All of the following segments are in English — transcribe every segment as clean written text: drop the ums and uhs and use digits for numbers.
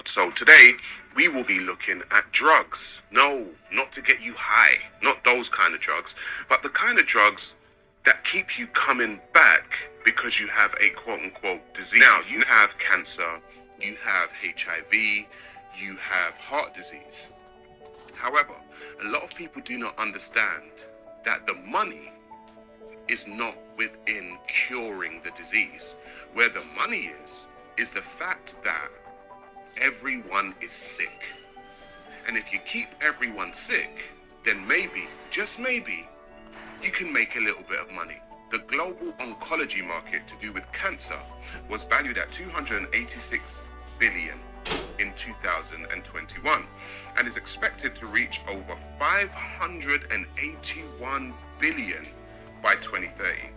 world. So today we will be looking at drugs. No, not to get you high, not those kind of drugs, but the kind of drugs that keep you coming back because you have a quote-unquote disease. Now, you have cancer, you have HIV, you have heart disease. However, a lot of people do not understand that the money is not within curing the disease. Where the money is the fact that everyone is sick. And if you keep everyone sick, then maybe, just maybe, you can make a little bit of money. The global oncology market to do with cancer was valued at 286 billion in 2021 and is expected to reach over 581 billion by 2030,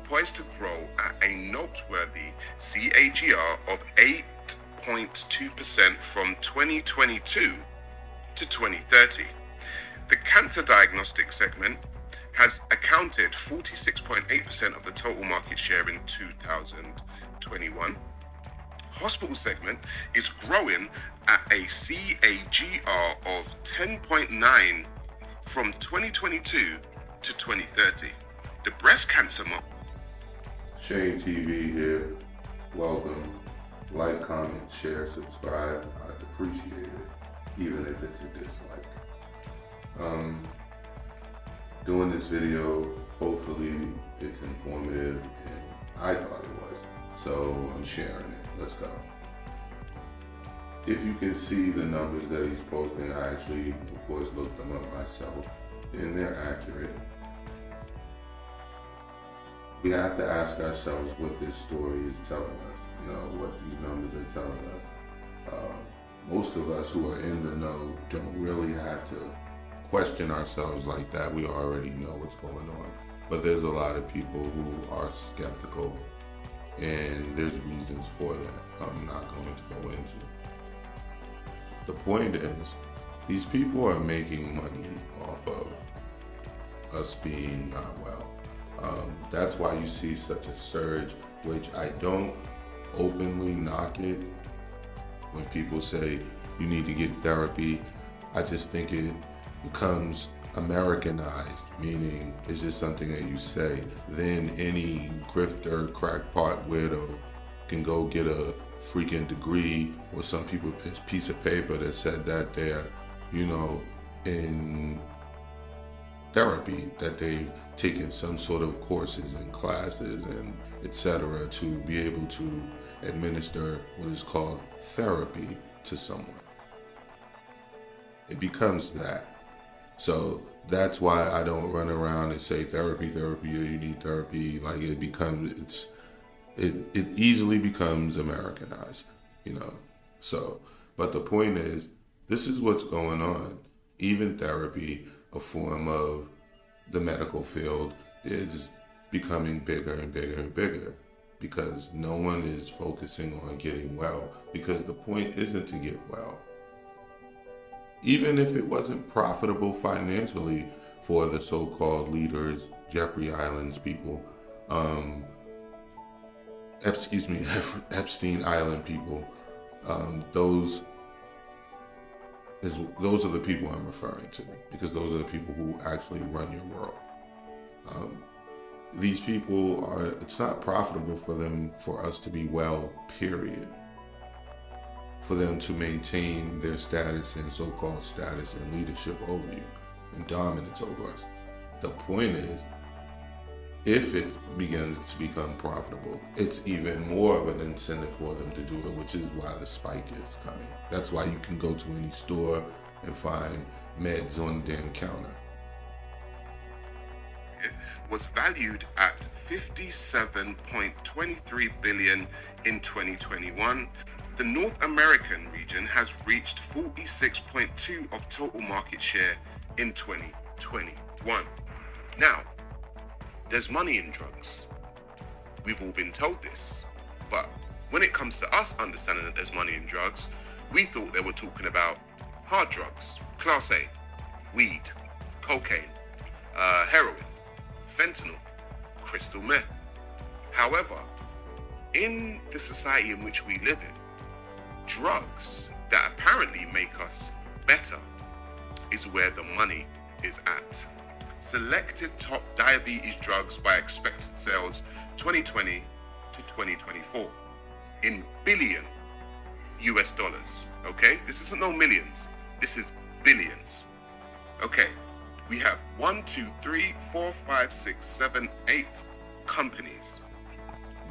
poised to grow at a noteworthy CAGR of 8.2% from 2022 to 2030. The cancer diagnostic segment has accounted 46.8% of the total market share in 2021. Hospital segment is growing at a CAGR of 10.9 from 2022 to 2030. The breast cancer Shane TV here. Welcome. Like, comment, share, subscribe. I'd appreciate it, even if it's a dislike. Doing this video, hopefully it's informative, and I thought it was, so I'm sharing it. Let's go. If you can see the numbers that he's posting, I actually, of course, looked them up myself, and they're accurate. We have to ask ourselves what this story is telling us, what these numbers are telling us. Most of us who are in the know don't really have to question ourselves like that. We already know what's going on. But there's a lot of people who are skeptical, and there's reasons for that I'm not going to go into. The point is, these people are making money off of us being not well. That's why you see such a surge, which I don't openly knock it. When people say you need to get therapy, I just think it becomes Americanized, meaning it's just something that you say. Then any grifter, crackpot, weirdo can go get a freaking degree or some people piece of paper that said that they're, in therapy, that they've taken some sort of courses and classes and etc. to be able to administer what is called therapy to someone. It becomes that. So that's why I don't run around and say therapy, or you need therapy. Like it easily becomes Americanized, So, but the point is, this is what's going on. Even therapy, a form of the medical field, is becoming bigger and bigger and bigger because no one is focusing on getting well, because the point isn't to get well. Even if it wasn't profitable financially for the so-called leaders, Jeffrey Island's people, Epstein Island people, those are the people I'm referring to, because those are the people who actually run your world. These people it's not profitable for us to be well, period. For them to maintain their status and so-called status and leadership over you and dominance over us. The point is, if it begins to become profitable, it's even more of an incentive for them to do it, which is why the spike is coming. That's why you can go to any store and find meds on the damn counter. It was valued at 57.23 billion in 2021. The North American region has reached 46.2% of total market share in 2021. Now, there's money in drugs. We've all been told this. But when it comes to us understanding that there's money in drugs, we thought they were talking about hard drugs, class A, weed, cocaine, heroin, fentanyl, crystal meth. However, in the society in which we live in, drugs apparently make us better is where the money is at. Selected top diabetes drugs by expected sales 2020 to 2024 in billion US dollars. Okay, this isn't no millions, this is billions. Okay, we have 1, 2, 3, 4, 5, 6, 7, 8 companies.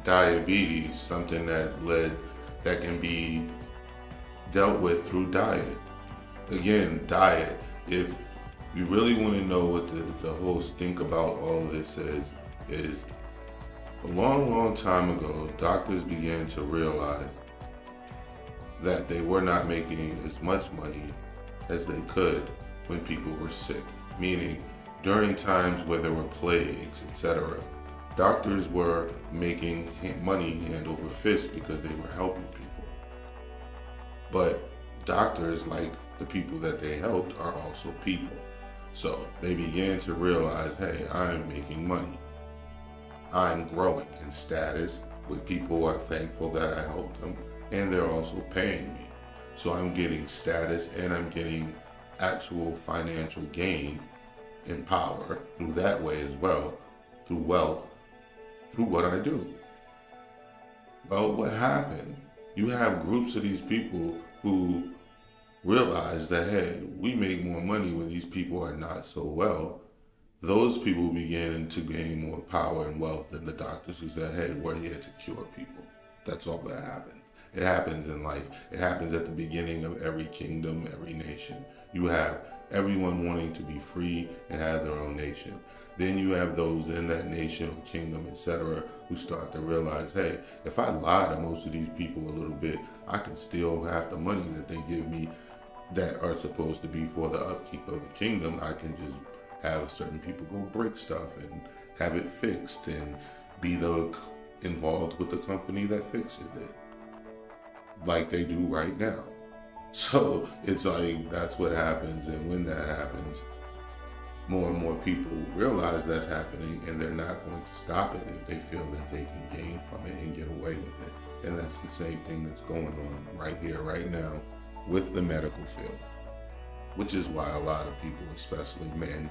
Diabetes, something that can be dealt with through diet. Again, diet. If you really want to know what the whole stink about all of this is a long time ago, doctors began to realize that they were not making as much money as they could when people were sick. Meaning, during times where there were plagues, etc., doctors were making money hand over fist because they were helping people. But doctors, like the people that they helped, are also people. So they began to realize, hey, I'm making money. I'm growing in status, with people who are thankful that I helped them, and they're also paying me. So I'm getting status and I'm getting actual financial gain and power through that way as well, through wealth, through what I do. Well, what happened? You have groups of these people who realize that, hey, we make more money when these people are not so well. Those people began to gain more power and wealth than the doctors who said, hey, we're here to cure people. That's all that happened. It happens in life. It happens at the beginning of every kingdom, every nation. You have everyone wanting to be free and have their own nation. Then you have those in that nation or kingdom, etc., who start to realize, hey, if I lie to most of these people a little bit, I can still have the money that they give me that are supposed to be for the upkeep of the kingdom. I can just have certain people go break stuff and have it fixed and be involved with the company that fixes it, like they do right now. So it's like, that's what happens. And when that happens, more and more people realize that's happening, and they're not going to stop it if they feel that they can gain from it and get away with it. And that's the same thing that's going on right here, right now, with the medical field, which is why a lot of people, especially men,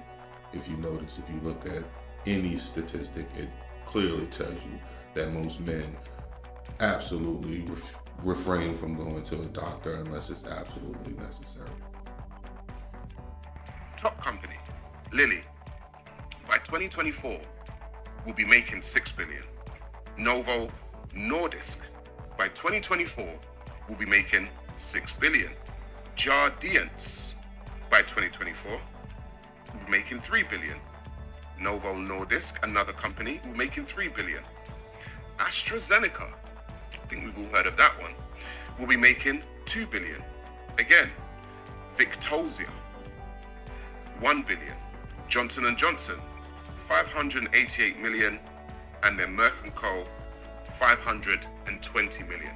if you notice, if you look at any statistic, it clearly tells you that most men absolutely refrain from going to a doctor unless it's absolutely necessary. Top company, Lilly, by 2024 will be making 6 billion. Novo Nordisk, by 2024 will be making 6 billion. Jardiance, by 2024 will be making 3 billion. Novo Nordisk, another company, will be making 3 billion. AstraZeneca, I think we've all heard of that one, will be making 2 billion. Again, Victoza, 1 billion. Johnson & Johnson, 588 million. And then Merck & Co, 520 million.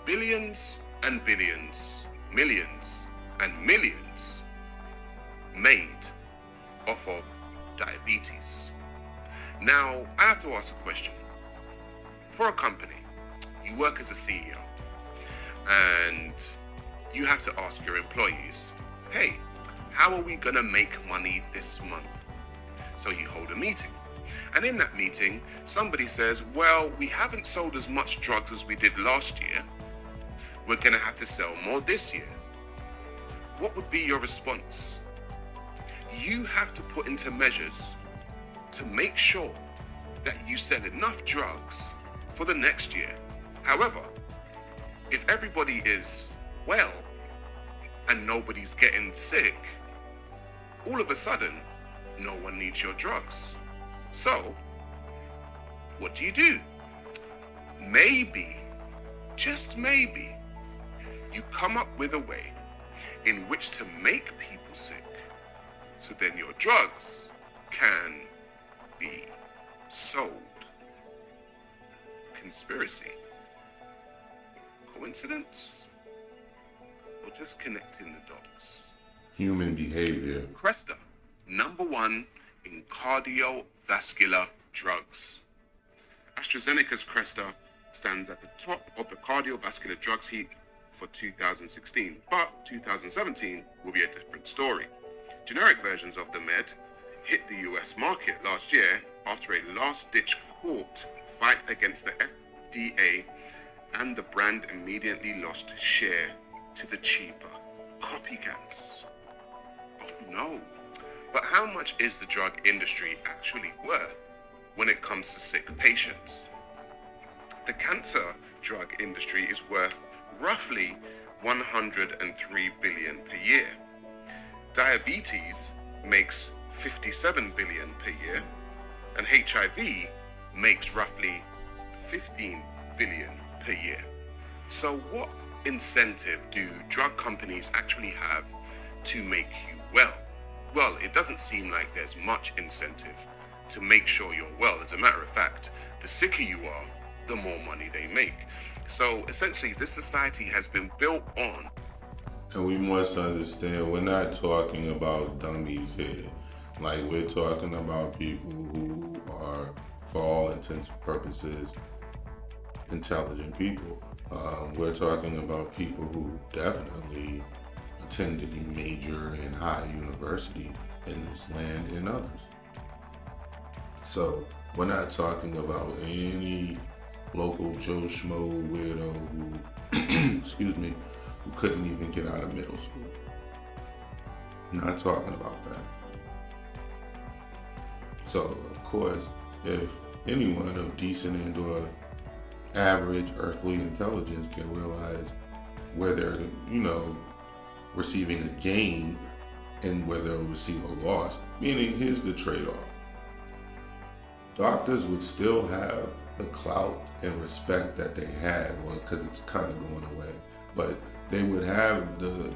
Billions and billions, millions and millions made off of diabetes. Now, I have to ask a question. For a company, you work as a CEO, and you have to ask your employees, hey, how are we gonna make money this month? So you hold a meeting. And in that meeting, somebody says, well, we haven't sold as much drugs as we did last year. We're gonna have to sell more this year. What would be your response? You have to put into measures to make sure that you sell enough drugs for the next year. However, if everybody is well and nobody's getting sick, all of a sudden, no one needs your drugs. So, what do? Maybe, just maybe, you come up with a way in which to make people sick, so then your drugs can be sold. Conspiracy? Coincidence? Or just connecting the dots? Human behavior. Crestor, #1 in cardiovascular drugs. AstraZeneca's Crestor stands at the top of the cardiovascular drugs heap for 2016, but 2017 will be a different story. Generic versions of the med hit the US market last year after a last-ditch court fight against the FDA, and the brand immediately lost share to the cheaper copycats. Oh no. But how much is the drug industry actually worth when it comes to sick patients? The cancer drug industry is worth roughly 103 billion per year. Diabetes makes 57 billion per year, and HIV makes roughly 15 billion per year. So what incentive do drug companies actually have to make you well? Well, it doesn't seem like there's much incentive to make sure you're well. As a matter of fact, the sicker you are, the more money they make. So essentially, this society has been built on. And we must understand, we're not talking about dummies here. Like, we're talking about people who are, for all intents and purposes, intelligent people. We're talking about people who definitely attended a major and high university in this land and others. So we're not talking about any local Joe Schmo weirdo who, excuse me, who couldn't even get out of middle school. Not talking about that. So, of course, if anyone of decent and or average earthly intelligence can realize where they're, receiving a gain and where they'll receive a loss, meaning here's the trade-off. Doctors would still have the clout and respect that they had, well, because it's kind of going away, but they would have the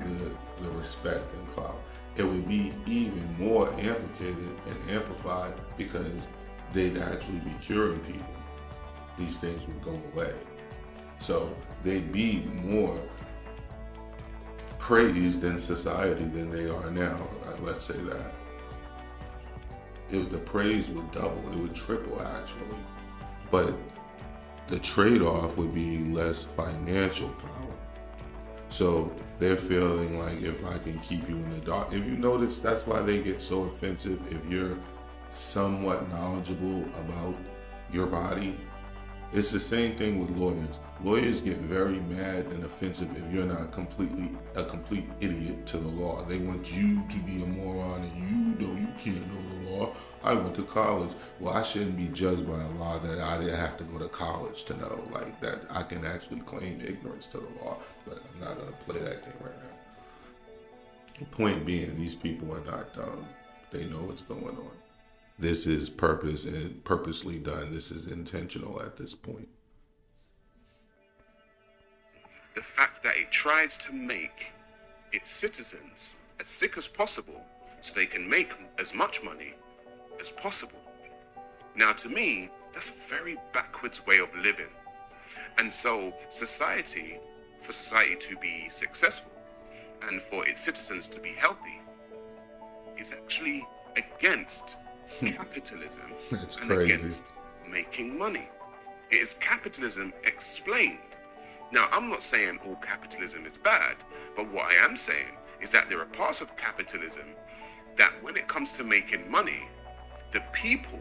respect and clout. It would be even more amplified and amplified because they'd actually be curing people. These things would go away. So they'd be more praised in society than they are now. Let's say that. The praise would double, it would triple actually. But the trade-off would be less financial power. So they're feeling like, if I can keep you in the dark. If you notice, that's why they get so offensive if you're somewhat knowledgeable about your body. It's the same thing with lawyers. Lawyers get very mad and offensive if you're not a complete idiot to the law. They want you to be a moron, and you can't know the law. I went to college. Well, I shouldn't be judged by a law that I didn't have to go to college to know. Like that, I can actually claim ignorance to the law, but I'm not going to play that game right now. The point being, these people are not dumb. They know what's going on. This is purpose and purposely done. This is intentional at this point. The fact that it tries to make its citizens as sick as possible so they can make as much money as possible. Now, to me, that's a very backwards way of living. And so for society to be successful and for its citizens to be healthy is actually against capitalism That's and crazy. Against making money. It is capitalism explained. Now, I'm not saying all capitalism is bad, but what I am saying is that there are parts of capitalism that when it comes to making money, the people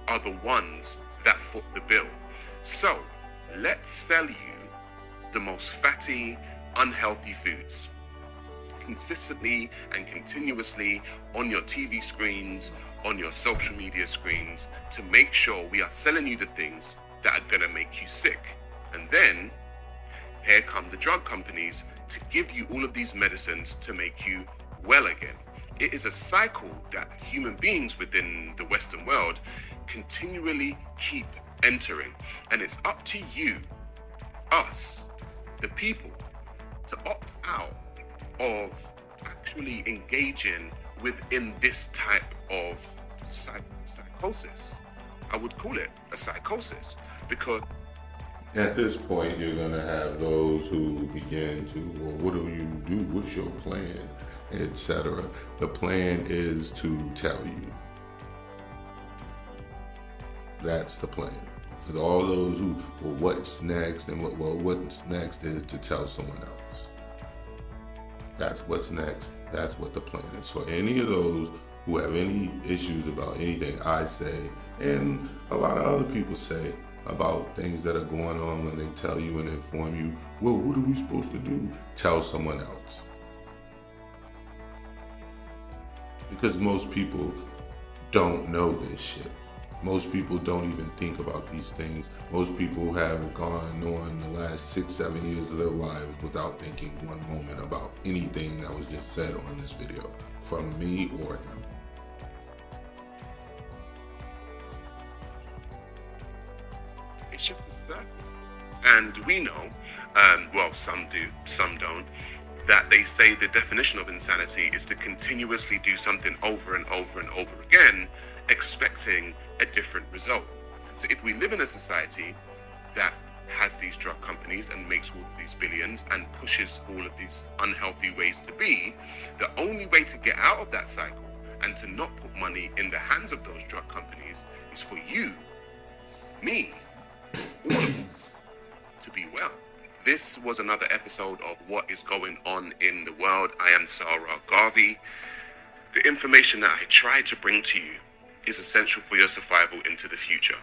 are the ones that foot the bill. So, let's sell you the most fatty, unhealthy foods consistently and continuously on your TV screens, on your social media screens, to make sure we are selling you the things that are gonna make you sick. And then here come the drug companies to give you all of these medicines to make you well again. It is a cycle that human beings within the Western world continually keep entering. And it's up to you, us, the people, to opt out of actually engaging within this type of psychosis. I would call it a psychosis, because at this point, you're going to have those who begin to, well, what do you do? What's your plan? Etc. The plan is to tell you. That's the plan. For all those who, well, what's next, and what's next is to tell someone else. That's what's next. That's what the plan is. For any of those who have any issues about anything I say, and a lot of other people say about things that are going on, when they tell you and inform you, well, what are we supposed to do? Tell someone else. Because most people don't know this shit. Most people don't even think about these things. Most people have gone on the last 6-7 years of their lives without thinking one moment about anything that was just said on this video from me or him. It's just a circle. And we know, well, some do, some don't, that they say the definition of insanity is to continuously do something over and over and over again, expecting a different result. So if we live in a society that has these drug companies and makes all of these billions and pushes all of these unhealthy ways to be, the only way to get out of that cycle and to not put money in the hands of those drug companies is for you, me, all of us, to be well. This was another episode of What is Going On in the World. I am Sarah Garvey. The information that I try to bring to you is essential for your survival into the future.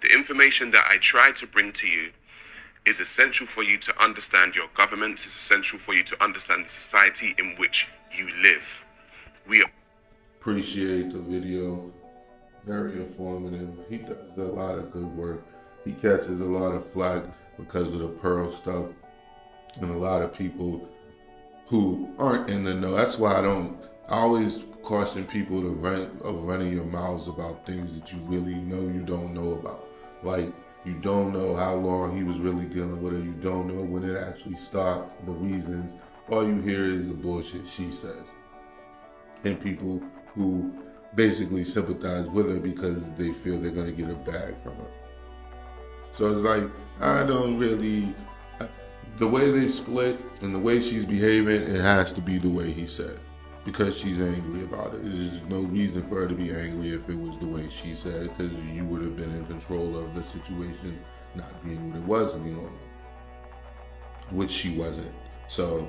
The information that I try to bring to you is essential for you to understand your government. It's essential for you to understand the society in which you live. We appreciate the video. Very informative. He does a lot of good work. He catches a lot of flack because of the Pearl stuff, and a lot of people who aren't in the know. That's why I always caution people to running your mouths about things that you really know you don't know about. Like, you don't know how long he was really dealing with it. You don't know when it actually stopped, the reasons. All you hear is the bullshit she says. And people who basically sympathize with her because they feel they're going to get a bag from her. So it's like, I don't really, the way they split and the way she's behaving, it has to be the way he said, because she's angry about it. There's no reason for her to be angry if it was the way she said, because you would have been in control of the situation not being what it was any longer, which she wasn't. So,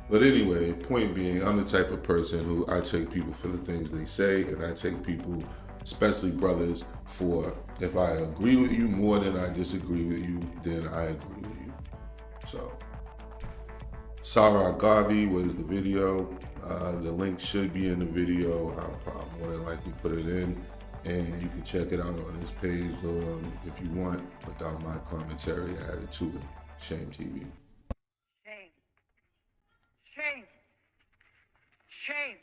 but anyway, point being, I'm the type of person who I take people for the things they say, and I take people, especially brothers, for if I agree with you more than I disagree with you, then I agree with you. So, Sarah Garvey was the video. The link should be in the video. I'll more than likely put it in, and you can check it out on this page if you want, without my commentary added to it. Shame TV. Shame. Shame. Shame.